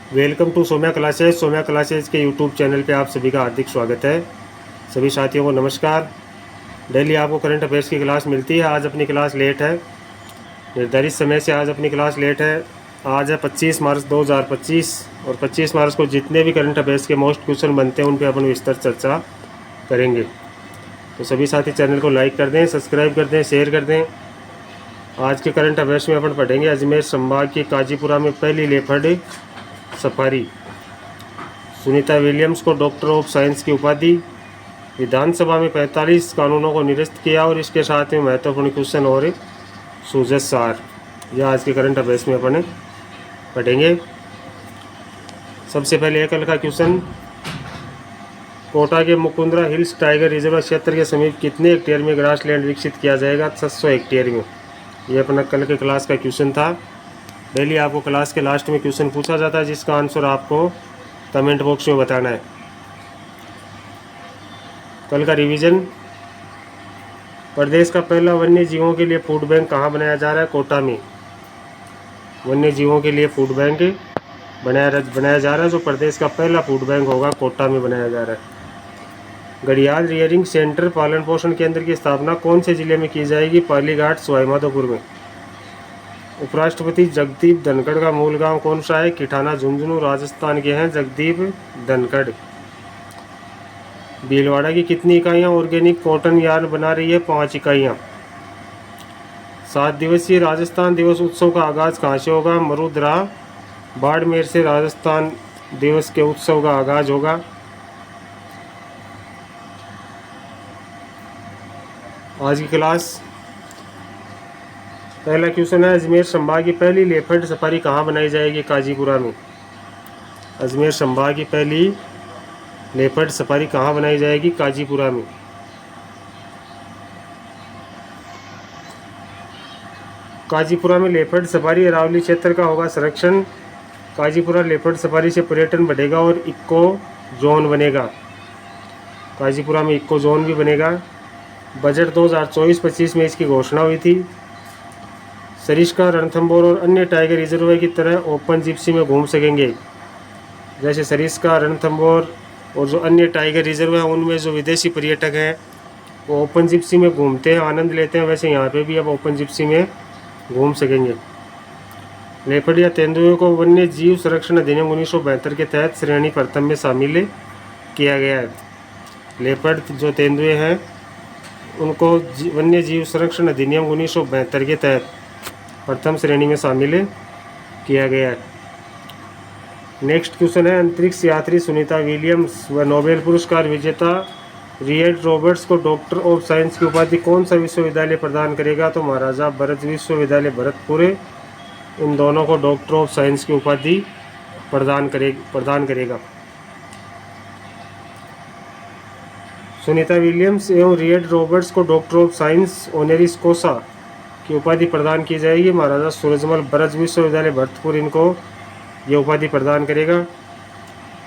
Welcome to Soumya classes. Soumya classes के YouTube channel पे आप सभी का हार्दिक स्वागत है। सभी साथियों को नमस्कार। डेली आपको करंट अफेयर्स की क्लास मिलती है। आज अपनी क्लास लेट है, निर्धारित समय से आज अपनी क्लास लेट है। आज है 25 मार्च 2025 और 25 मार्च को जितने भी करंट अफेयर्स के मोस्ट क्वेश्चन बनते हैं उन पे अपन विस्तार चर्चा करेंगे। तो सभी साथी चैनल को लाइक कर दें, सब्सक्राइब कर दें, शेयर कर दें। आज के करंट अफेयर्स में अपन पढ़ेंगे अजमेर संभाग की काजीपुरा में पहली लेपर्ड सफारी, सुनीता विलियम्स को डॉक्टर ऑफ साइंस की उपाधि, विधानसभा में 45 कानूनों को निरस्त किया और इसके साथ में महत्वपूर्ण क्वेश्चन और सूजत सार, यह आज के करंट अफेयर्स में अपन पढ़ेंगे। सबसे पहले एक कल का क्वेश्चन, कोटा के मुकुंदरा हिल्स टाइगर रिजर्व क्षेत्र के समीप कितने हेक्टेयर में ग्रासलैंड विकसित किया जाएगा? 600 हेक्टेयर में। यह अपना कल के क्लास का क्वेश्चन था। डेली आपको क्लास के लास्ट में क्वेश्चन पूछा जाता है जिसका आंसर आपको कमेंट बॉक्स में बताना है। कल का रिवीजन, प्रदेश का पहला वन्य जीवों के लिए फूड बैंक कहाँ बनाया जा रहा है? कोटा में। वन्य जीवों के लिए फूड बैंक बनाया जा रहा है। जो प्रदेश का पहला फूड बैंक होगा कोटा में बनाया जा रहा है। घड़ियाल रियरिंग सेंटर पालन पोषण केंद्र की स्थापना कौन से जिले में की जाएगी? पालीघाट सवाईमाधोपुर में। उपराष्ट्रपति जगदीप धनखड़ का मूल गांव कौन सा है? किठाना झुंझुनू राजस्थान के हैं जगदीप धनखड़। भीलवाड़ा की कितनी इकाइयां ऑर्गेनिक कॉटन यार्न बना रही है? 5 इकाइयां। 7 दिवसीय राजस्थान दिवस उत्सव का आगाज कहाँ से होगा? मरुद्रा बाड़मेर से राजस्थान दिवस के उत्सव का आगाज होगा। आज की क्लास पहला क्वेश्चन है, अजमेर संभाग की पहली लेपर्ड सफारी कहाँ बनाई जाएगी? काजीपुरा में। अजमेर संभाग की पहली लेपर्ड सफारी कहाँ बनाई जाएगी? काजीपुरा में। काजीपुरा में लेपर्ड सफारी अरावली क्षेत्र का होगा संरक्षण। काजीपुरा लेपर्ड सफारी से पर्यटन बढ़ेगा और इको जोन बनेगा। काजीपुरा में इको जोन भी बनेगा। बजट 2024-25 में इसकी घोषणा हुई थी। सरिस्का, रणथंभौर और अन्य टाइगर रिजर्व की तरह ओपन जिप्सी में घूम सकेंगे। जैसे सरिस्का, रणथंभौर और जो अन्य टाइगर रिजर्व हैं उनमें जो विदेशी पर्यटक हैं वो ओपन जिप्सी में घूमते हैं, आनंद लेते हैं, वैसे यहाँ पे भी अब ओपन जिप्सी में घूम सकेंगे। लेपर्ड या तेंदुए को वन्य जीव संरक्षण अधिनियम 1972 के तहत श्रेणी प्रथम में शामिल किया गया है। लेपर्ड जो तेंदुए हैं उनको वन्य जीव संरक्षण अधिनियम 1972 के तहत प्रथम श्रेणी में शामिल किया गया है। नेक्स्ट क्वेश्चन है, अंतरिक्ष यात्री सुनीता विलियम्स व नोबेल पुरस्कार विजेता रियड रॉबर्ट्स को डॉक्टर ऑफ साइंस की उपाधि कौन सा विश्वविद्यालय प्रदान करेगा? तो महाराजा भरत विश्वविद्यालय भरतपुर इन दोनों को डॉक्टर ऑफ साइंस की उपाधि प्रदान करेगा। सुनीता विलियम्स एवं रियड रॉबर्ट्स को डॉक्टर ऑफ साइंस ऑनरिस कॉसा की उपाधि प्रदान की जाएगी। महाराजा सूरजमल ब्रज विश्वविद्यालय भरतपुर इनको ये उपाधि प्रदान करेगा।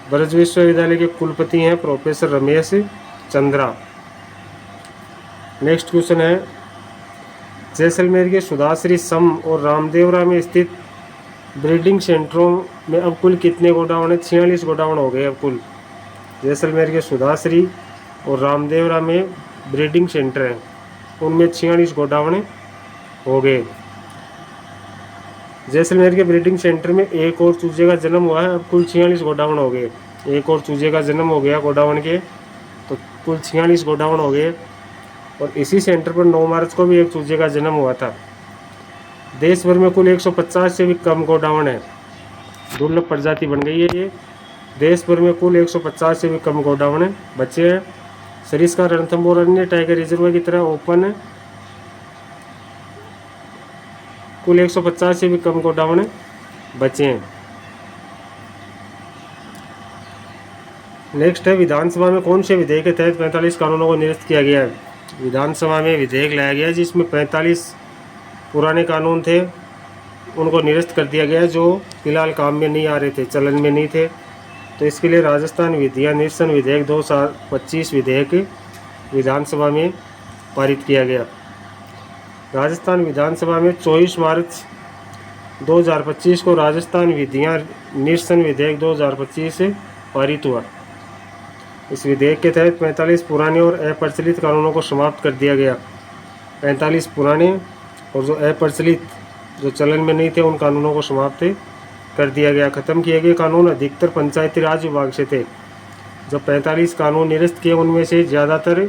ब्रज विश्वविद्यालय के कुलपति हैं professor Ramesh Chandra. Next question है, जैसलमेर के सुधाश्री सम और रामदेवरा में स्थित ब्रीडिंग सेंटरों में अब कुल कितने गोडाउन है? 46 गोडाउन हो गए अब कुल। जैसलमेर के सुधाश्री और रामदेवरा में ब्रीडिंग सेंटर हैं उनमें 46 गोडाउन हो गए। जैसलमेर के ब्रीडिंग सेंटर में एक और चूजे का जन्म हुआ है, अब कुल 46 गोडाउन हो गए। एक और चूजे का जन्म हो गया गोडाउन के, तो कुल 46 गोडाउन हो गए। और इसी सेंटर पर 9 मार्च को भी एक चूजे का जन्म हुआ था। देश भर में कुल 150 से भी कम गोडाउन है, दुर्लभ प्रजाति बन गई है ये। देश भर में कुल 150 से भी कम गोडाउन बचे हैं। सरिस्का, रणथंभौर और अन्य टाइगर रिजर्व की तरह ओपन कुल 150 से भी कम गोडाउन बचे हैं। नेक्स्ट है, विधानसभा में कौन से विधेयक के तहत 45 कानूनों को निरस्त किया गया है? विधानसभा में विधेयक लाया गया है जिसमें 45 पुराने कानून थे उनको निरस्त कर दिया गया है जो फिलहाल काम में नहीं आ रहे थे, चलन में नहीं थे। तो इसके लिए राजस्थान विधिया निरसन विधेयक 2025 विधेयक विधानसभा में पारित किया गया। राजस्थान विधानसभा में 24 मार्च 2025 को राजस्थान विधियाँ निरसन विधेयक 2025 पारित हुआ। इस विधेयक के तहत 45 पुराने और अप्रचलित कानूनों को समाप्त कर दिया गया। 45 पुराने और जो अप्रचलित, जो चलन में नहीं थे, उन कानूनों को समाप्त कर दिया गया। ख़त्म किए गए कानून अधिकतर पंचायती राज विभाग से थे। जब 45 कानून निरस्त किए, उनमें से ज़्यादातर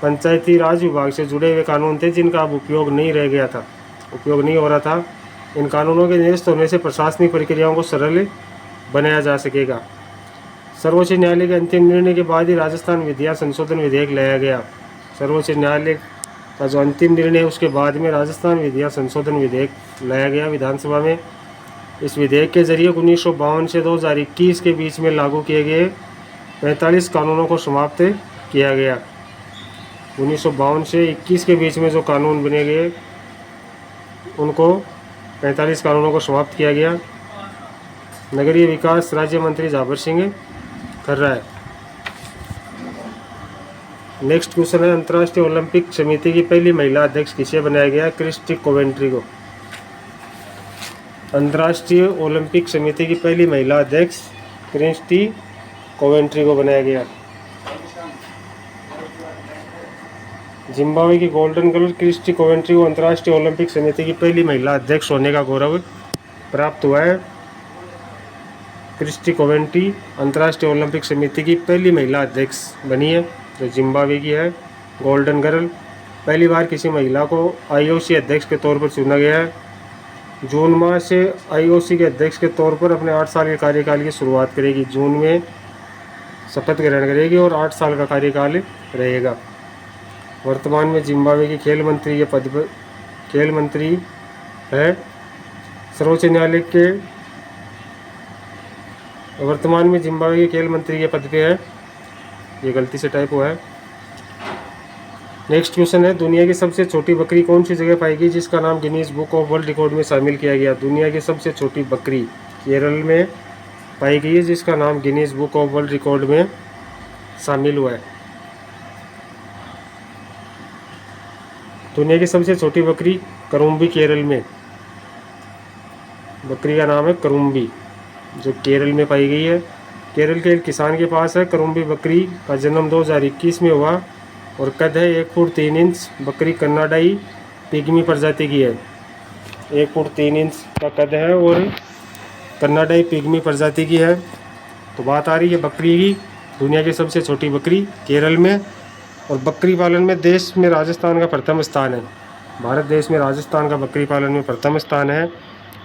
पंचायती राज विभाग से जुड़े हुए कानून थे, जिनका अब उपयोग नहीं रह गया था, उपयोग नहीं हो रहा था। इन कानूनों के निरस्त होने से प्रशासनिक प्रक्रियाओं को सरल बनाया जा सकेगा। सर्वोच्च न्यायालय के अंतिम निर्णय के बाद ही राजस्थान विधियाँ संशोधन विधेयक लाया गया। सर्वोच्च न्यायालय का जो अंतिम निर्णय है, उसके बाद में राजस्थान विधियाँ संशोधन विधेयक लाया गया विधानसभा में। इस विधेयक के जरिए 1952 से 2021 के बीच में लागू किए गए 45 कानूनों को समाप्त किया गया। 1952 से 21 के बीच में जो कानून बने गए, उनको 45 कानूनों को समाप्त किया गया। नगरीय विकास राज्य मंत्री जाबर सिंह कर रहा है। नेक्स्ट क्वेश्चन है, अंतर्राष्ट्रीय ओलंपिक समिति की पहली महिला अध्यक्ष किसे बनाया गया? क्रिस्टी कोवेंट्री को। अंतर्राष्ट्रीय ओलंपिक समिति की पहली महिला अध्यक्ष क्रिस्टी कोवेंट्री को बनाया गया। जिम्बाब्वे की गोल्डन गर्ल क्रिस्टी कोवेंट्री को अंतर्राष्ट्रीय ओलंपिक समिति की पहली महिला अध्यक्ष होने का गौरव प्राप्त हुआ है। क्रिस्टी कोवेंट्री अंतर्राष्ट्रीय ओलंपिक समिति की पहली महिला अध्यक्ष बनी है, जो जिम्बाब्वे की है, गोल्डन गर्ल। पहली बार किसी महिला को आईओसी अध्यक्ष के तौर पर चुना गया है। जून माह से आईओसी के अध्यक्ष के तौर पर अपने 8 साल के कार्यकाल की शुरुआत करेगी। जून में शपथ ग्रहण करेगी और 8 साल का कार्यकाल रहेगा। वर्तमान में जिम्बाब्वे की खेल मंत्री के पद पर खेल मंत्री है। सर्वोच्च न्यायालय के वर्तमान में जिम्बाब्वे के खेल मंत्री के पद पे है। ये गलती से टाइप हुआ है। नेक्स्ट क्वेश्चन है, दुनिया की सबसे छोटी बकरी कौन सी जगह पाई गई जिसका नाम Guinness book of world record में शामिल किया गया? दुनिया की सबसे छोटी बकरी केरल में पाई गई है, जिसका नाम Guinness book of world record में शामिल हुआ है। दुनिया की सबसे छोटी बकरी करुम्बी केरल में, बकरी का नाम है करुम्बी, जो केरल में पाई गई है। केरल के एक किसान के पास है। करुम्बी बकरी का जन्म 2021 में हुआ और कद है 1 फुट 3 इंच। बकरी कन्नाडाई पिग्मी प्रजाति की है। 1 फुट 3 इंच का कद है और कन्नाडाई पिग्मी प्रजाति की है। तो बात आ रही है बकरी की, दुनिया की सबसे छोटी बकरी केरल में। और बकरी पालन में देश में राजस्थान का प्रथम स्थान है। भारत देश में राजस्थान का बकरी पालन में प्रथम स्थान है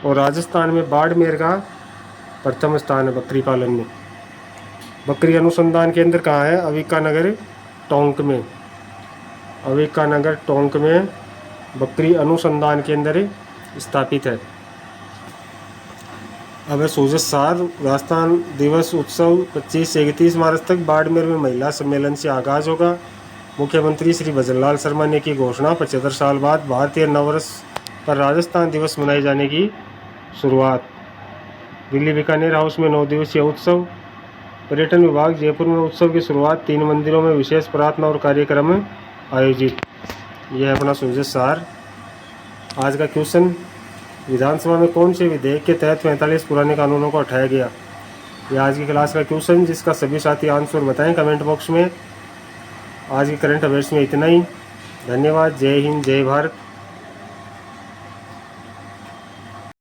और राजस्थान में बाड़मेर का प्रथम स्थान है बकरी पालन में। बकरी अनुसंधान केंद्र कहाँ है? अविका नगर टोंक में। अविका नगर टोंक में बकरी अनुसंधान केंद्र स्थापित है। अब है सूजत सार राजस्थान दिवस उत्सव 25 से 31 मार्च तक बाड़मेर में महिला सम्मेलन से आगाज होगा। मुख्यमंत्री श्री भजनलाल शर्मा ने की घोषणा, 75 साल बाद भारतीय नववर्ष पर राजस्थान दिवस मनाए जाने की शुरुआत। दिल्ली बीकानेर हाउस में 9 दिवसीय उत्सव। पर्यटन विभाग जयपुर में उत्सव की शुरुआत। 3 मंदिरों में विशेष प्रार्थना और कार्यक्रम आयोजित। यह अपना सूजत सार। आज का क्वेश्चन, विधानसभा में कौन से विधेयक के तहत 45 पुराने कानूनों को हटाया गया? यह आज की क्लास का क्वेश्चन, जिसका सभी साथी आंसर बताएं कमेंट बॉक्स में। आज की करंट अफेयर्स में इतना ही। धन्यवाद। जय हिंद, जय भारत।